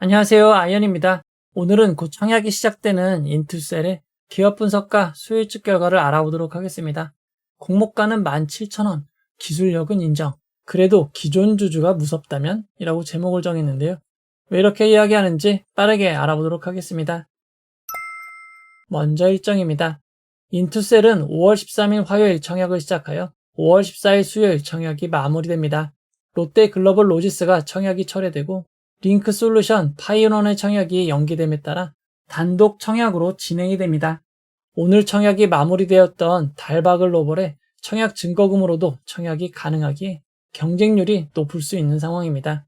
안녕하세요. 아이언입니다. 오늘은 곧 청약이 시작되는 인투셀의 기업 분석과 수요일측 결과를 알아보도록 하겠습니다. 공모가는 17,000원, 기술력은 인정. 그래도 기존 주주가 무섭다면? 이라고 제목을 정했는데요. 왜 이렇게 이야기하는지 빠르게 알아보도록 하겠습니다. 먼저 일정입니다. 인투셀은 5월 13일 화요일 청약을 시작하여 5월 14일 수요일 청약이 마무리됩니다. 롯데글로벌 로지스가 청약이 철회되고 링크솔루션 파이오넌의 청약이 연기됨에 따라 단독 청약으로 진행이 됩니다. 오늘 청약이 마무리되었던 달바글로벌의 청약 증거금으로도 청약이 가능하기에 경쟁률이 높을 수 있는 상황입니다.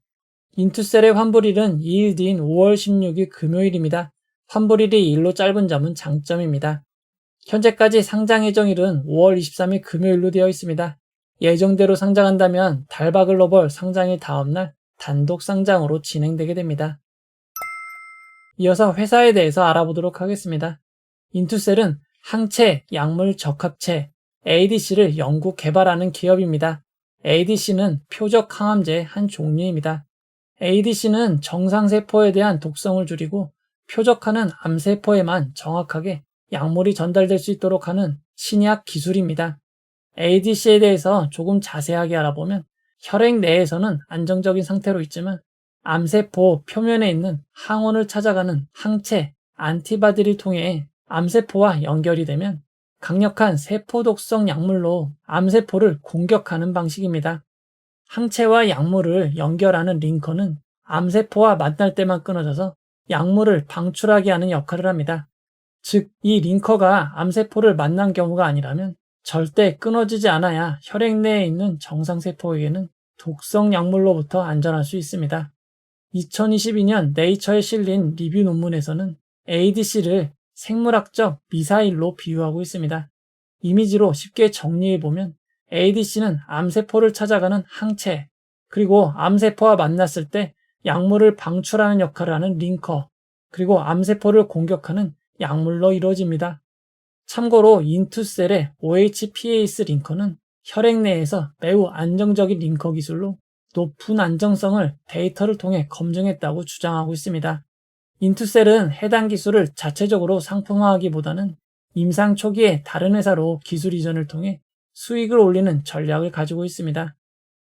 인투셀의 환불일은 2일 뒤인 5월 16일 금요일입니다. 환불일이 일로 짧은 점은 장점입니다. 현재까지 상장 예정일은 5월 23일 금요일로 되어 있습니다. 예정대로 상장한다면 달바글로벌 상장일 다음날 단독 상장으로 진행되게 됩니다. 이어서 회사에 대해서 알아보도록 하겠습니다. 인투셀은 항체, 약물 적합체, ADC를 연구 개발하는 기업입니다. ADC는 표적 항암제의 한 종류입니다. ADC는 정상세포에 대한 독성을 줄이고 표적하는 암세포에만 정확하게 약물이 전달될 수 있도록 하는 신약 기술입니다. ADC에 대해서 조금 자세하게 알아보면 혈액 내에서는 안정적인 상태로 있지만 암세포 표면에 있는 항원을 찾아가는 항체, 안티바디를 통해 암세포와 연결이 되면 강력한 세포독성 약물로 암세포를 공격하는 방식입니다. 항체와 약물을 연결하는 링커는 암세포와 만날 때만 끊어져서 약물을 방출하게 하는 역할을 합니다. 즉, 이 링커가 암세포를 만난 경우가 아니라면 절대 끊어지지 않아야 혈액 내에 있는 정상세포에게는 독성 약물로부터 안전할 수 있습니다. 2022년 네이처에 실린 리뷰 논문에서는 ADC를 생물학적 미사일로 비유하고 있습니다. 이미지로 쉽게 정리해보면 ADC는 암세포를 찾아가는 항체, 그리고 암세포와 만났을 때 약물을 방출하는 역할을 하는 링커, 그리고 암세포를 공격하는 약물로 이루어집니다. 참고로 인투셀의 OHPAS 링커는 혈액 내에서 매우 안정적인 링커 기술로 높은 안정성을 데이터를 통해 검증했다고 주장하고 있습니다. 인투셀은 해당 기술을 자체적으로 상품화하기보다는 임상 초기에 다른 회사로 기술 이전을 통해 수익을 올리는 전략을 가지고 있습니다.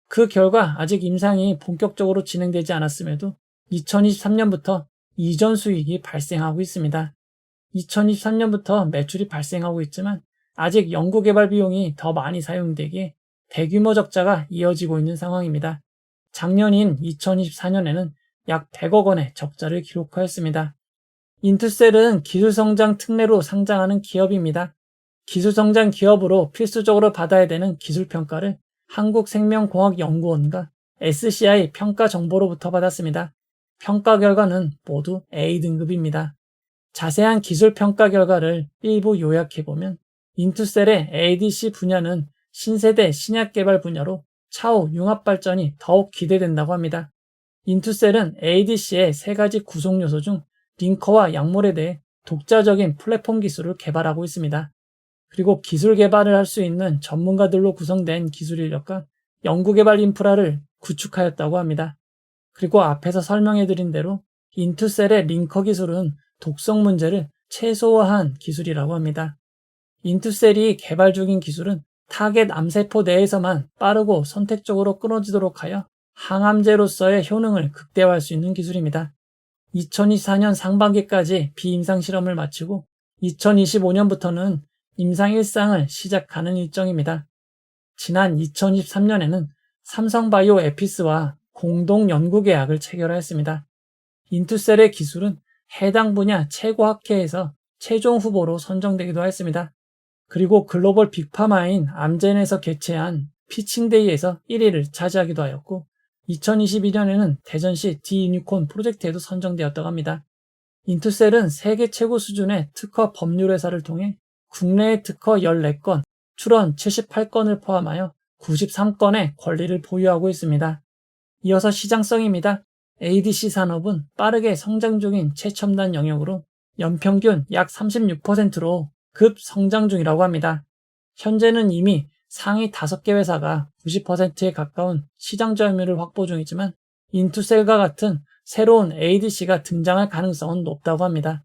그 결과 아직 임상이 본격적으로 진행되지 않았음에도 2023년부터 이전 수익이 발생하고 있습니다. 2023년부터 매출이 발생하고 있지만 아직 연구개발 비용이 더 많이 사용되기에 대규모 적자가 이어지고 있는 상황입니다. 작년인 2024년에는 약 100억 원의 적자를 기록하였습니다. 인투셀은 기술성장 특례로 상장하는 기업입니다. 기술성장 기업으로 필수적으로 받아야 되는 기술평가를 한국생명공학연구원과 SCI 평가정보로부터 받았습니다. 평가 결과는 모두 A등급입니다. 자세한 기술평가 결과를 일부 요약해보면 인투셀의 ADC 분야는 신세대 신약 개발 분야로 차후 융합 발전이 더욱 기대된다고 합니다. 인투셀은 ADC의 세 가지 구성 요소 중 링커와 약물에 대해 독자적인 플랫폼 기술을 개발하고 있습니다. 그리고 기술 개발을 할 수 있는 전문가들로 구성된 기술 인력과 연구개발 인프라를 구축하였다고 합니다. 그리고 앞에서 설명해드린 대로 인투셀의 링커 기술은 독성 문제를 최소화한 기술이라고 합니다. 인투셀이 개발 중인 기술은 타겟 암세포 내에서만 빠르고 선택적으로 끊어지도록 하여 항암제로서의 효능을 극대화할 수 있는 기술입니다. 2024년 상반기까지 비임상 실험을 마치고 2025년부터는 임상 1상을 시작하는 일정입니다. 지난 2023년에는 삼성바이오 에피스와 공동 연구 계약을 체결하였습니다. 인투셀의 기술은 해당 분야 최고 학회에서 최종 후보로 선정되기도 하였습니다. 그리고 글로벌 빅파마인 암젠에서 개최한 피칭데이에서 1위를 차지하기도 하였고 2022년에는 대전시 디유니콘 프로젝트에도 선정되었다고 합니다. 인투셀은 세계 최고 수준의 특허 법률 회사를 통해 국내의 특허 14건, 출원 78건을 포함하여 93건의 권리를 보유하고 있습니다. 이어서 시장성입니다. ADC 산업은 빠르게 성장 중인 최첨단 영역으로 연평균 약 36%로 급 성장 중이라고 합니다. 현재는 이미 상위 5개 회사가 90%에 가까운 시장 점유율을 확보 중이지만 인투셀과 같은 새로운 ADC가 등장할 가능성은 높다고 합니다.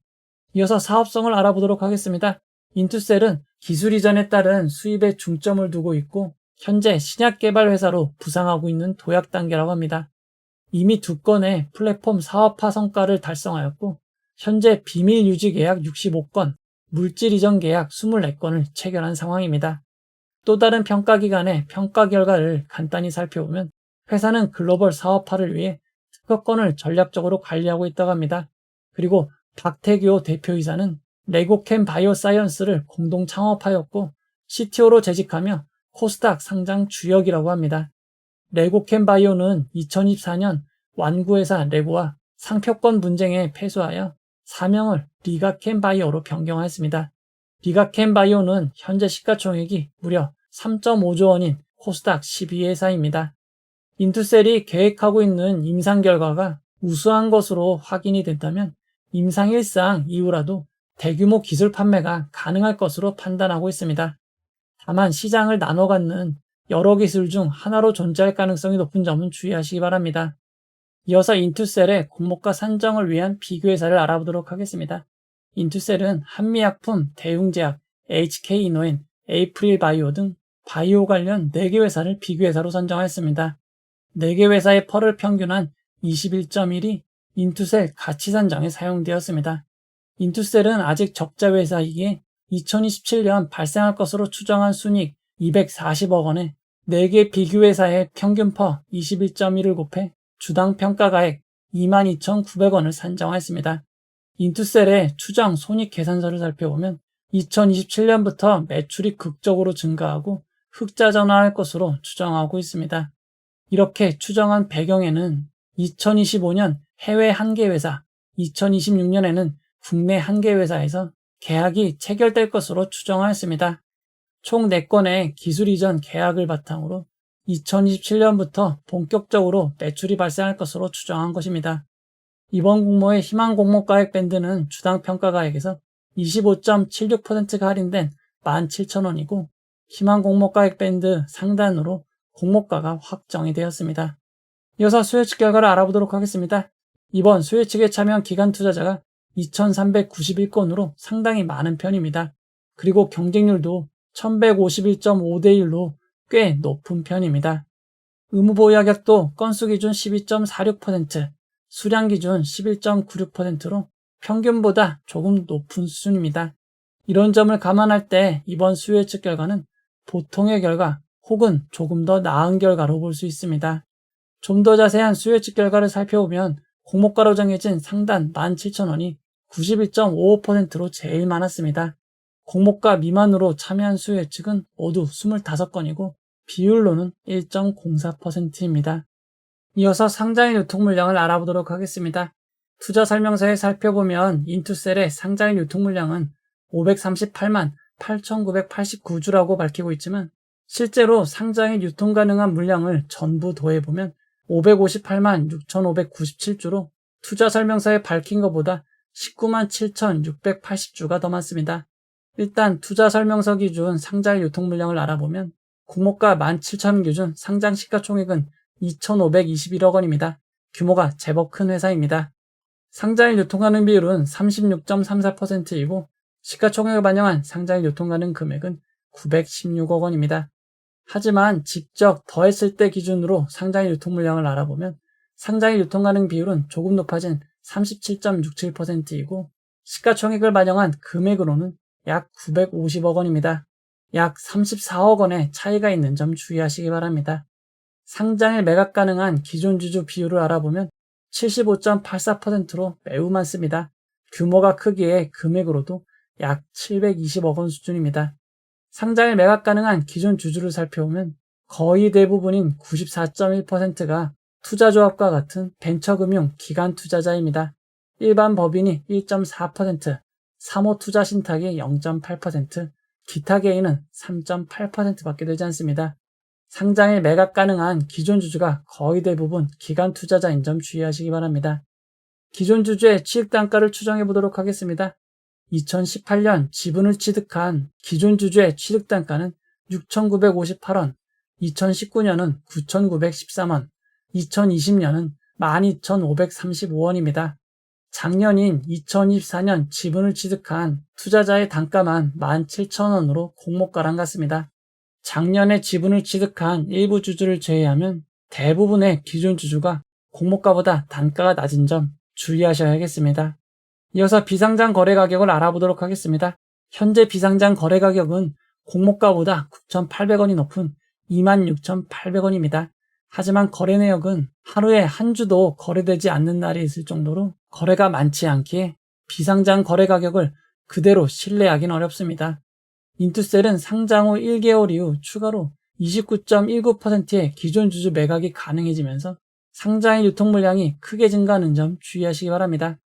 이어서 사업성을 알아보도록 하겠습니다. 인투셀은 기술 이전에 따른 수입에 중점을 두고 있고 현재 신약 개발 회사로 부상하고 있는 도약 단계라고 합니다. 이미 2건의 플랫폼 사업화 성과를 달성하였고 현재 비밀 유지 계약 65건, 물질 이전 계약 24건을 체결한 상황입니다. 또 다른 평가 기관의 평가 결과를 간단히 살펴보면 회사는 글로벌 사업화를 위해 특허권을 전략적으로 관리하고 있다고 합니다. 그리고 박태규 대표이사는 레고캠 바이오사이언스를 공동 창업하였고 CTO로 재직하며 코스닥 상장 주역이라고 합니다. 레고캠 바이오는 2024년 완구회사 레고와 상표권 분쟁에 패소하여 사명을 리가캠 바이오로 변경하였습니다. 리가캠 바이오는 현재 시가총액이 무려 3.5조 원인 코스닥 12회사입니다. 인투셀이 계획하고 있는 임상 결과가 우수한 것으로 확인이 된다면 임상 1상 이후라도 대규모 기술 판매가 가능할 것으로 판단하고 있습니다. 다만 시장을 나눠 갖는 여러 기술 중 하나로 존재할 가능성이 높은 점은 주의하시기 바랍니다. 이어서 인투셀의 공모가 산정을 위한 비교회사를 알아보도록 하겠습니다. 인투셀은 한미약품, 대웅제약, HK이노엔, 에이프릴바이오 등 바이오 관련 4개 회사를 비교회사로 선정하였습니다. 4개 회사의 펄을 평균한 21.1이 인투셀 가치 산정에 사용되었습니다. 인투셀은 아직 적자 회사이기에 2027년 발생할 것으로 추정한 순이익 240억 원에 4개 비교회사의 평균 퍼 21.1을 곱해 주당 평가가액 22,900원을 산정하였습니다. 인투셀의 추정 손익 계산서를 살펴보면 2027년부터 매출이 극적으로 증가하고 흑자 전환할 것으로 추정하고 있습니다. 이렇게 추정한 배경에는 2025년 해외 한 개 회사, 2026년에는 국내 한 개 회사에서 계약이 체결될 것으로 추정하였습니다. 총 4건의 기술 이전 계약을 바탕으로 2027년부터 본격적으로 매출이 발생할 것으로 추정한 것입니다. 이번 공모의 희망 공모가액 밴드는 주당 평가가액에서 25.76%가 할인된 17,000원이고 희망 공모가액 밴드 상단으로 공모가가 확정이 되었습니다. 이어서 수요 측 결과를 알아보도록 하겠습니다. 이번 수요 측에 참여한 기관 투자자가 2,391건으로 상당히 많은 편입니다. 그리고 경쟁률도 1151.5대1로 꽤 높은 편입니다. 의무보유하격도 건수 기준 12.46%, 수량 기준 11.96%로 평균보다 조금 높은 수준입니다. 이런 점을 감안할 때 이번 수요 예측 결과는 보통의 결과 혹은 조금 더 나은 결과로 볼 수 있습니다. 좀 더 자세한 수요 예측 결과를 살펴보면 공모가로 정해진 상단 17,000원이 91.55%로 제일 많았습니다. 공모가 미만으로 참여한 수요 예측은 모두 25건이고 비율로는 1.04%입니다. 이어서 상장일 유통 물량을 알아보도록 하겠습니다. 투자 설명서에 살펴보면 인투셀의 상장일 유통 물량은 538만 8,989주라고 밝히고 있지만 실제로 상장일 유통 가능한 물량을 전부 더해보면 558만 6,597주로 투자 설명서에 밝힌 것보다 19만 7,680주가 더 많습니다. 일단 투자 설명서 기준 상장일 유통 물량을 알아보면 공모가 17,000원 기준 상장 시가총액은 2,521억 원입니다. 규모가 제법 큰 회사입니다. 상장일 유통가능 비율은 36.34%이고 시가총액을 반영한 상장일 유통가능 금액은 916억 원입니다. 하지만 직접 더했을 때 기준으로 상장일 유통 물량을 알아보면 상장일 유통가능 비율은 조금 높아진 37.67%이고 시가총액을 반영한 금액으로는 약 950억 원입니다. 약 34억 원의 차이가 있는 점 주의하시기 바랍니다. 상장일 매각 가능한 기존 주주 비율을 알아보면 75.84%로 매우 많습니다. 규모가 크기에 금액으로도 약 720억 원 수준입니다. 상장일 매각 가능한 기존 주주를 살펴보면 거의 대부분인 94.1%가 투자조합과 같은 벤처금융 기관 투자자입니다. 일반 법인이 1.4%, 사모투자신탁이 0.8%, 기타 개인은 3.8%밖에 되지 않습니다. 상장일 매각 가능한 기존 주주가 거의 대부분 기관 투자자인 점 주의하시기 바랍니다. 기존 주주의 취득 단가를 추정해 보도록 하겠습니다. 2018년 지분을 취득한 기존 주주의 취득 단가는 6,958원, 2019년은 9,913원, 2020년은 12,535원입니다. 작년인 2024년 지분을 취득한 투자자의 단가만 17,000원으로 공모가랑 같습니다. 작년에 지분을 취득한 일부 주주를 제외하면 대부분의 기존 주주가 공모가보다 단가가 낮은 점 주의하셔야겠습니다. 이어서 비상장 거래 가격을 알아보도록 하겠습니다. 현재 비상장 거래 가격은 공모가보다 9,800원이 높은 26,800원입니다. 하지만 거래 내역은 하루에 한 주도 거래되지 않는 날이 있을 정도로 거래가 많지 않기에 비상장 거래 가격을 그대로 신뢰하기는 어렵습니다. 인투셀은 상장 후 1개월 이후 추가로 29.19%의 기존 주주 매각이 가능해지면서 상장일 유통 물량이 크게 증가하는 점 주의하시기 바랍니다.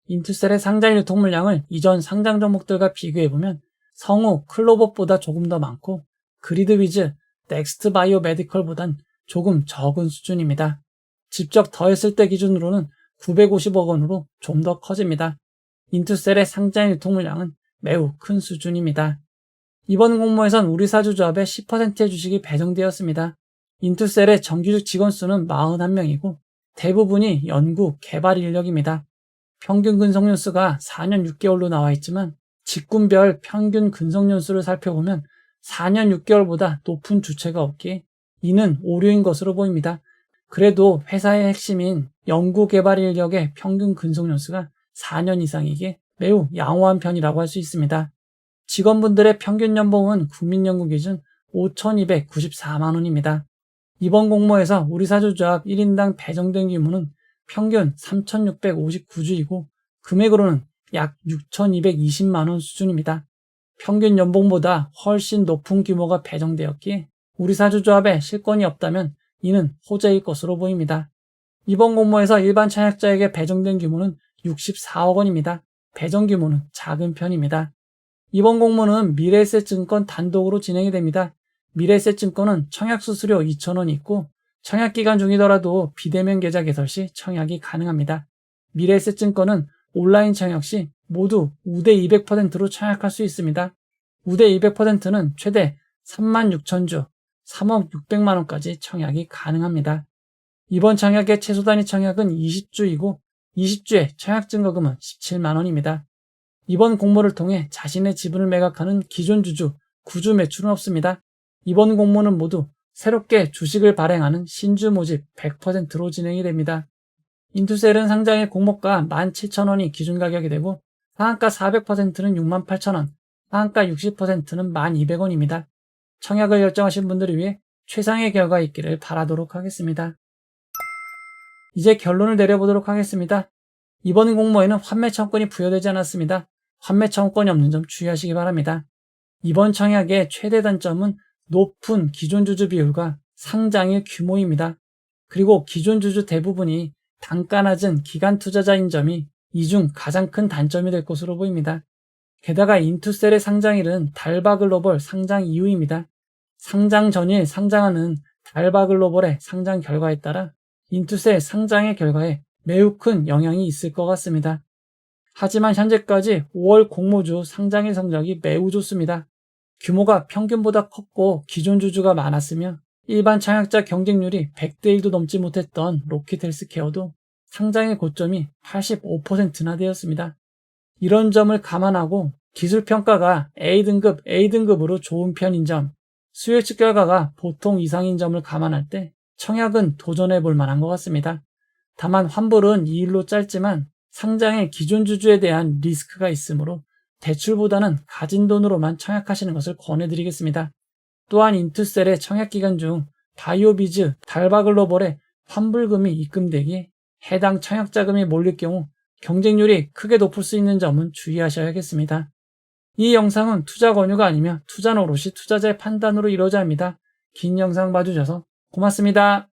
인투셀의 상장일 유통 물량을 이전 상장 종목들과 비교해보면 성우, 클로버보다 조금 더 많고 그리드위즈, 넥스트 바이오 메디컬보단 조금 적은 수준입니다. 직접 더했을 때 기준으로는 950억 원으로 좀 더 커집니다. 인투셀의 상장일 유통 물량은 매우 큰 수준입니다. 이번 공모에선 우리사주조합의 10%의 주식이 배정되었습니다. 인투셀의 정규직 직원 수는 41명이고 대부분이 연구, 개발 인력입니다. 평균 근속연수가 4년 6개월로 나와 있지만 직군별 평균 근속연수를 살펴보면 4년 6개월보다 높은 주체가 없기에 이는 오류인 것으로 보입니다. 그래도 회사의 핵심인 연구 개발 인력의 평균 근속연수가 4년 이상이기에 매우 양호한 편이라고 할 수 있습니다. 직원분들의 평균 연봉은 국민연금 기준 5,294만 원입니다. 이번 공모에서 우리사주조합 1인당 배정된 규모는 평균 3,659주이고 금액으로는 약 6,220만 원 수준입니다. 평균 연봉보다 훨씬 높은 규모가 배정되었기에 우리사주조합에 실권이 없다면 이는 호재일 것으로 보입니다. 이번 공모에서 일반 청약자에게 배정된 규모는 64억 원입니다. 배정 규모는 작은 편입니다. 이번 공모는 미래에셋증권 단독으로 진행이 됩니다. 미래에셋증권은 청약수수료 2,000원이 있고 청약기간 중이더라도 비대면 계좌 개설 시 청약이 가능합니다. 미래에셋증권은 온라인 청약 시 모두 우대 200%로 청약할 수 있습니다. 우대 200%는 최대 36,000주, 3억 600만 원까지 청약이 가능합니다. 이번 청약의 최소 단위 청약은 20주이고 20주의 청약 증거금은 17만 원입니다. 이번 공모를 통해 자신의 지분을 매각하는 기존 주주, 구주 매출은 없습니다. 이번 공모는 모두 새롭게 주식을 발행하는 신주 모집 100%로 진행이 됩니다. 인투셀은 상장일 공모가 17,000원이 기준 가격이 되고 상한가 400%는 68,000원, 상한가 60%는 1,200원입니다. 청약을 결정하신 분들을 위해 최상의 결과 있기를 바라도록 하겠습니다. 이제 결론을 내려보도록 하겠습니다. 이번 공모에는 환매 청권이 부여되지 않았습니다. 환매 청권이 없는 점 주의하시기 바랍니다. 이번 청약의 최대 단점은 높은 기존 주주 비율과 상장일 규모입니다. 그리고 기존 주주 대부분이 단가 낮은 기관 투자자인 점이 이 중 가장 큰 단점이 될 것으로 보입니다. 게다가 인투셀의 상장일은 달바글로벌 상장 이후입니다. 상장 전일 상장하는 달바글로벌의 상장 결과에 따라 인투셀 상장의 결과에 매우 큰 영향이 있을 것 같습니다. 하지만 현재까지 5월 공모주 상장일 성적이 매우 좋습니다. 규모가 평균보다 컸고 기존 주주가 많았으며 일반 청약자 경쟁률이 100대 1도 넘지 못했던 로킷 헬스케어도 상장의 고점이 85%나 되었습니다. 이런 점을 감안하고 기술평가가 A등급으로 좋은 편인 점, 수요측 결과가 보통 이상인 점을 감안할 때 청약은 도전해 볼 만한 것 같습니다. 다만 환불은 2일로 짧지만 상장의 기존 주주에 대한 리스크가 있으므로 대출보다는 가진 돈으로만 청약하시는 것을 권해드리겠습니다. 또한 인투셀의 청약기간 중 바이오비즈, 달바글로벌의 환불금이 입금되기에 해당 청약자금이 몰릴 경우 경쟁률이 크게 높을 수 있는 점은 주의하셔야겠습니다. 이 영상은 투자 권유가 아니며 투자는 오롯이 투자자의 판단으로 이루어져야 합니다. 긴 영상 봐주셔서 고맙습니다.